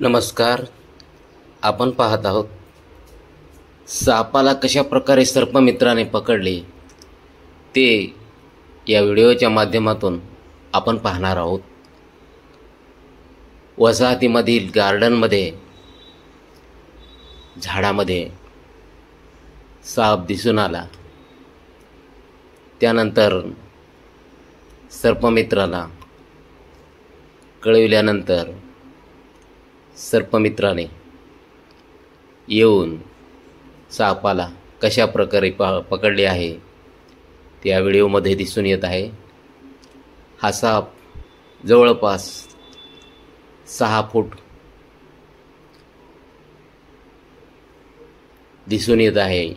नमस्कार. आपण पाहत आहोत सापाला कशा प्रकारे सर्पमित्राने पकडले ते या व्हिडिओच्या माध्यमातून आपण पाहणार आहोत. वसाहतीमधील गार्डनमध्ये झाडामध्ये साप दिसून आला. त्यानंतर सर्पमित्राला कळविल्यानंतर सर्पमित्राने येऊन सापाला कशा प्रकारे पकडले आहे ते या व्हिडिओमध्ये दिसून येत आहे. हा साप जवळपास 6 फूट दिसून येत आहे.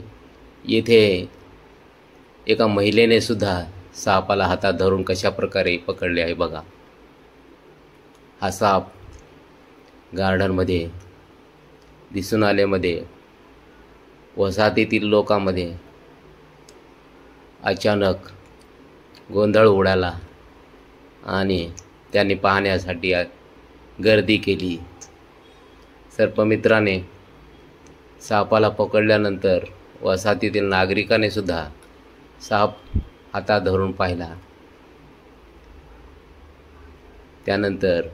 येथे एका महिलेने सुद्धा सापाला हातात धरून कशा प्रकारे पकडले आहे बघा. हा साप गार्डनमध्ये दिसून आल्यामध्ये वसाहतीतील लोकांमध्ये अचानक गोंधळ उडाला आणि त्यांनी पाहण्यासाठी गर्दी केली. सर्पमित्राने सापाला पकडल्यानंतर वसाहतीतील नागरिकाने सुद्धा साप हातात धरून पाहिला. त्यानंतर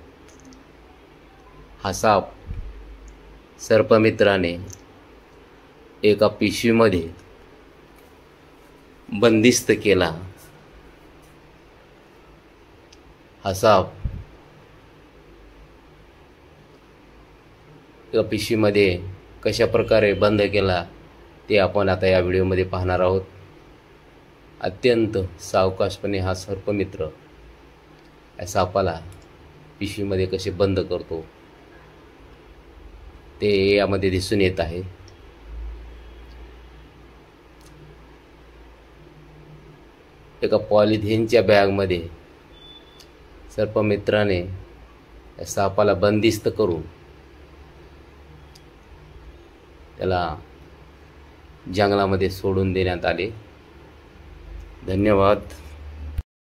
हा साप सर्पमित्राने एका पिशवीमध्ये बंदिस्त केला. हा साप एका पिशवीमध्ये कशा प्रकारे बंद केला ते आपण आता या व्हिडिओमध्ये पाहणार आहोत. अत्यंत सावकाशपणे हा सर्पमित्र या सापाला पिशवीमध्ये कसे बंद करतो ते यामध्ये दिसून येत आहे. एका पॉलिथिनच्या बॅगमध्ये सर्पमित्राने सापाला बंदिस्त करून त्याला जंगलामध्ये सोडून देण्यात आले. धन्यवाद.